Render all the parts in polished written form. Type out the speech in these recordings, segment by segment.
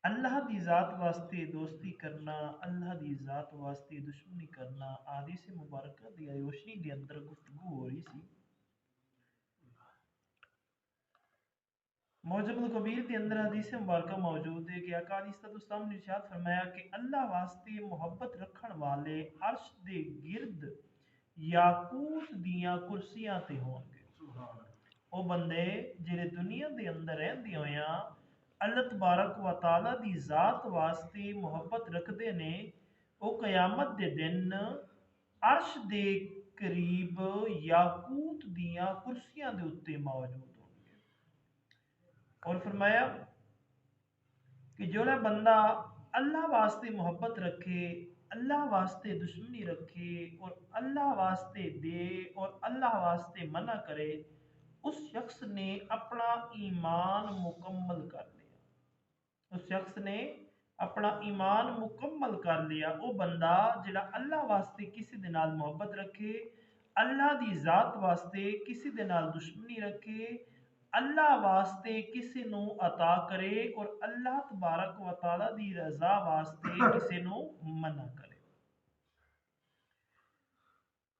اللہ دی ذات واسطے دوستی کرنا، اللہ دی ذات واسطے دشمنی کرنا، حدیث مبارکہ دی روشنی دے اندر گفتگو ہو رہی سی۔ معجم الکبیر کے اندر حدیث مبارکہ موجود ہے کہ آقا علیہ الصلوۃ والسلام نے ارشاد فرمایا کہ اللہ واسطے محبت رکھن والے عرش دے گرد یاقوت دیاں کرسیاں تے ہون گے۔ او بندے جڑے دنیا دے اندر رہندے ہویاں اللہ تبارک و تعالی دی ذات واسطے محبت رکھدے نے، او قیامت دے دن عرش دے قریب یاقوت دیاں کرسیاں دے اتے موجود ہوں گے۔ اور فرمایا کہ جوڑا بندہ اللہ واسطے محبت رکھے، اللہ واسطے دشمنی رکھے، اور اللہ واسطے دے اور اللہ واسطے منع کرے، اس شخص نے اپنا ایمان مکمل کر لیا۔ اس شخص نے اپنا ایمان مکمل کر لیا۔ وہ بندہ جڑا اللہ واسطے کسی دے نال محبت رکھے، اللہ دی ذات واسطے کسی دے نال دشمنی رکھے، اللہ واسطے کسی نو عطا کرے اور اللہ تبارک و تعالی دی رضا واسطے کسی نو منع کرے۔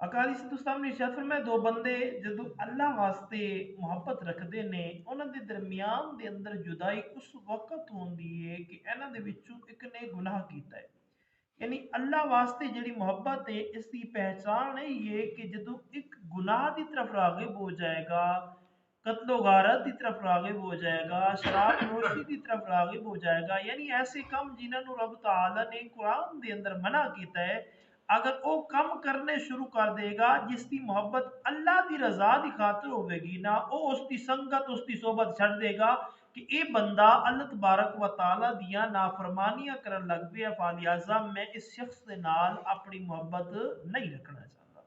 اکالی ستوستان نے ارشاد فرمایا دو بندے جدو اللہ واسطے محبت رکھدے نے، انہاں دے درمیان دے اندر جدائی اس وقت ہوندی ہے کہ انہاں دے وچوں ایک نے گناہ کیتا ہے۔ یعنی اللہ واسطے جڑی محبت ہے اس کی پہچان ہے یہ کہ جدو ایک گناہ دی طرف راغب ہو جائے گا، قتل و غارت دی طرف راغب ہو جائے گا، شراب نوشی دی طرف راغب ہو جائے گا، یعنی ایسے کم جنہاں نو رب تعالی نے قرآن دے اندر منع کیتا ہے، اگر او کم کرنے شروع کر دے گا جس کی محبت اللہ دی رضا دی خاطر ہوے گی نا، او اس کی سنگت اس کی صحبت چھڑ دے گا کہ اے بندہ اللہ تبارک و تعالی دیاں نافرمانیاں کرن لگ پیا، فالحاظہ میں اس شخص دے نال اپنی محبت نہیں رکھنا چاہتا۔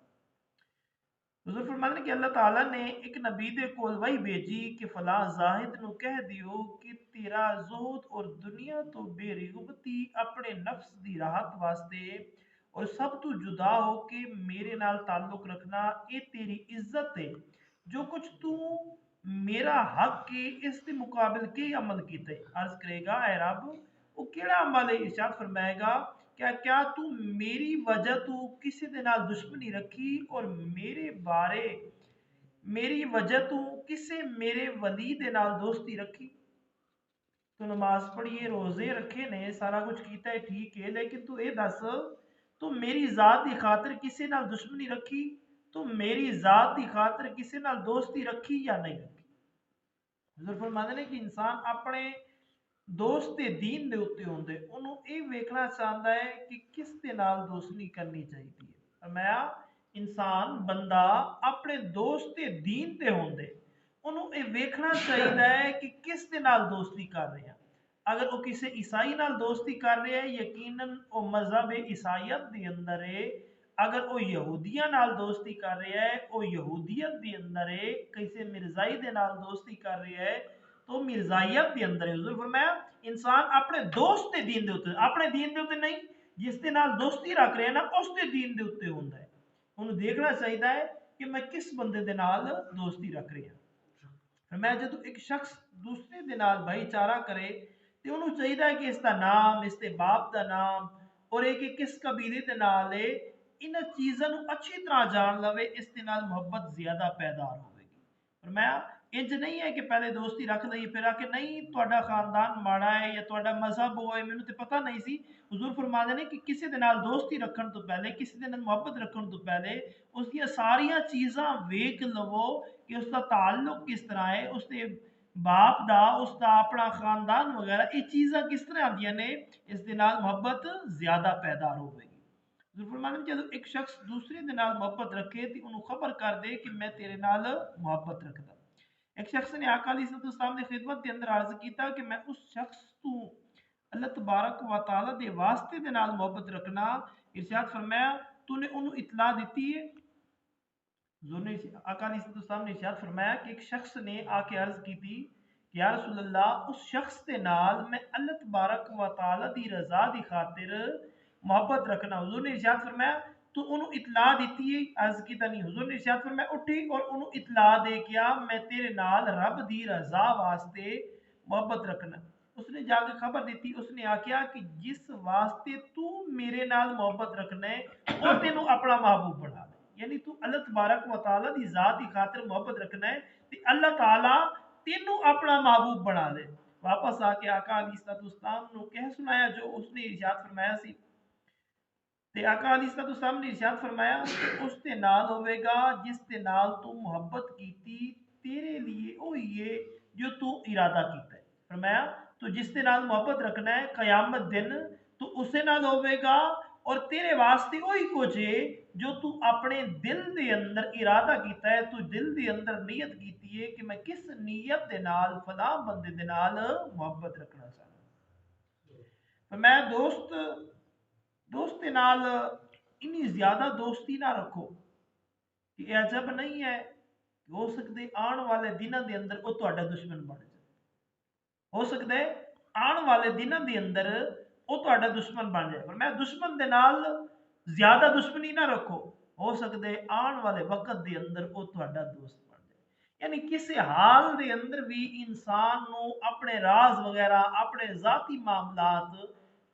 حضور فرماتے ہیں کہ اللہ تعالیٰ نے ایک نبی دے کول وحی بھیجی کہ فلاں زاہد نو کہہ دیو کہ تیرا زہد اور دنیا تو بے رغبتی اپنے نفس دی راحت واسطے اور سب تو جدا ہو کے میرے نال تعلق رکھنا، اے تیری عزت ہے۔ جو کچھ تو میرا حق کے اس کے مقابل کے عمل کیتے عرض کرے گا اے رب وہ کیڑا عمل ہے؟ ارشاد فرمائے گا کیا تو میری وجہ تو کسی دے نال دشمنی رکھی اور میری وجہ تو کسے میرے ولی دے نال دوستی رکھی؟ تو نماز پڑھیے، روزے رکھے نے، سارا کچھ کیتا ہے ٹھیک ہے، لیکن تو اے دس تو میری ذات دی خاطر کسی نال دشمنی رکھی؟ تو میری ذات دی خاطر کسی نال دوستی رکھی یا نہیں رکھی؟ حضور فرماتے ہیں کہ انسان اپنے دوست دے دین دے اتے ہوندے انہوں اے ویکھنا چاہتا ہے کہ کس دے نال دوستی کرنی چاہیے ہے۔ فرمایا انسان بندہ اپنے دوست دے دین تے ہوندے انہوں اے ویکھنا چاہیے ہے کہ کس دے نال دوستی کر رہے ہیں۔ اگر وہ کسی عیسائی نال دوستی کر رہے ہیں یقیناً وہ مذہب عیسائیت دے اندر ہے، اگر وہ یہودیاں نال دوستی کر رہے ہیں وہ یہودیت دے اندر ہے، کسی مرزائی دے نال دوستی کر رہے ہیں تو مرزائیت دے اندر ہے۔ حضور فرمایا انسان اپنے دوست دے دین دے اوتے اپنے دین دے اوتے نہیں، جس دے نال دوستی رکھ رہے ہیں نا اس دے دین دے اوتے ہوندا ہے۔ انہوں دیکھنا چاہیے ہے کہ میں کس بندے دے نال دوستی رکھ رہی ہوں۔ فرمایا جدو ایک شخص دوسرے دے نال بھائی چارہ کرے تے انہوں چاہیے ہے کہ اس دا نام، اس دے باپ دا نام اور ایک کس قبیلے دے نال ہے، ان چیزاں نو اچھی طرح جان لوے، اس دے نال محبت زیادہ پیدار ہوئے گی۔ فرمایا انج نہیں ہے کہ پہلے دوستی رکھ لئی پھر آ کے نہیں تہاڈا خاندان ماڑا ہے یا تہاڈا مذہب وہ ہے مینوں تے پتہ نہیں سی۔ حضور فرماتے ہیں کہ کسی دے نال دوستی رکھن تو پہلے، کسی دے نال محبت رکھن تو پہلے اس کی ساریاں چیزاں ویکھ لو کہ اس کا تعلق کس طرح ہے، اس دے باپ دا، اس دا اپنا خاندان وغیرہ یہ چیزاں کس طرح آندیاں نے، اس دے نال محبت زیادہ پیدار ہوئے گی۔ حضور فرماتے ہیں جب ایک شخص دوسرے دے نال محبت رکھے تو انہوں خبر کر دے کہ میں تیرے نال محبت رکھدا۔ ایک شخص نے آقا علیہ السلام نے خدمت کے اندر عرض کیتا کہ میں اس شخص تو اللہ تبارک و تعالی دے واسطے دے نال محبت رکھنا، ارشاد فرمایا تو نے انہوں اطلاع دیتی ہے؟ حضور نے آقا علیہ السلام نے ارشاد فرمایا کہ ایک شخص نے آ کے عرض کی تھی کہ یا رسول اللہ اس شخص دے نال میں اللہ تبارک و تعالی دی رضا دی خاطر محبت رکھنا۔ حضور نے ارشاد فرمایا تو انہوں اطلاع دیتی ہے؟ عرض کیتا نہیں۔ حضور نے ارشاد فرمایا اٹھی اور انہوں اطلاع دے کیا میں تیرے نال رب دی رضا واسطے محبت رکھنا۔ اس نے جا کے خبر دیتی، اس نے آکھیا کہ جس واسطے تو میرے نال محبت رکھنا ہے وہ تینوں اپنا محبوب بنا لے، یعنی تو اللہ تبارک و تعالی دی ذات کی خاطر محبت رکھنا ہے تے اللہ تعالی تینوں اپنا محبوب بنا لے۔ واپس آ کے آقا علیہ الصلوۃ والسلام نو کہہ سنایا جو اس نے ارشاد فرمایا سی، تے آقا علیہ الصلوۃ والسلام نے ارشاد فرمایا کہ اس تے نال ہوے گا جس تے نال تو محبت کیتی، تیرے لیے وہی ہے جو تو ارادہ کیتا ہے۔ فرمایا تو جس تے نال محبت رکھنا ہے قیامت دن تو اسے نال ہوے گا، اور تیرے واسطے وہی کچھ ہے جو تو اپنے دل دے اندر ارادہ کیتا ہے، تو دل دے اندر نیت کیتی ہے کہ میں کس نیت دے نال فلاں بندے دے نال محبت رکھنا چاہتا ہوں۔ میں دوست نال انی زیادہ دوستی نہ رکھو کہ یہ عجب نہیں ہے کہ ہو سکتے آن والے دنوں دے اندر وہ تہاڈا دشمن بن جائے، ہو سکتا ہے آن والے دنوں دے اندر وہ تہاڈا دشمن بن جائے، پر میں دشمن دے نال زیادہ دشمنی نہ رکھو، ہو سکتا ہے آن والے وقت دے اندر وہ تہاڈا دوست بن جائے۔ یعنی کسی حال دے اندر بھی انسان نو اپنے راز وغیرہ اپنے ذاتی معاملات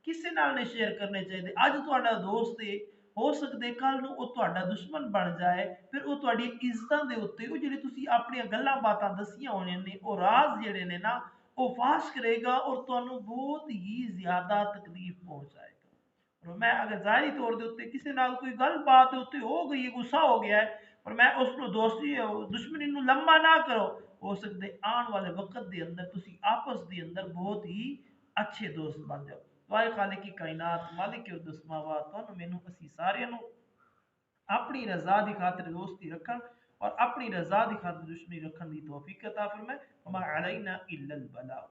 کسی نال نہیں شیئر کرنے چاہیے۔ اج تہاڈا دوست ہے، ہو سکتا ہے کل نو وہ تہاڈا دشمن بن جائے، پھر وہ تہاڈی عزتاں دے اوتے وہ جڑے تسی اپنی گلاں باتاں دسیاں ہونے نے وہ راز جڑے نے نا وہ فاش کرے گا اور تانوں بہت ہی زیادہ تکلیف پہنچائے گا۔ اور میں اگر ظاہری طور دے اوتے کسی نال کوئی گل بات اوتے ہو گئی ہے، غصہ ہو گیا ہے، اور میں اس نو دوستی دشمنی نو لمبا نہ کرو، ہو سکتا ہے آن والے وقت دے اندر تسی آپس دے اندر بہت ہی اچھے دوست بن جاؤ۔ دعائے خالق کی کائنات مالک الارض والسماوات تانوں مینوں اسی سارے نو اپنی رضا دی خاطر دوستی رکھن اور اپنی رضا دی خاطر دشمنی رکھن دی توفیق عطا فرمائے۔ وما علینا الا البلاغ۔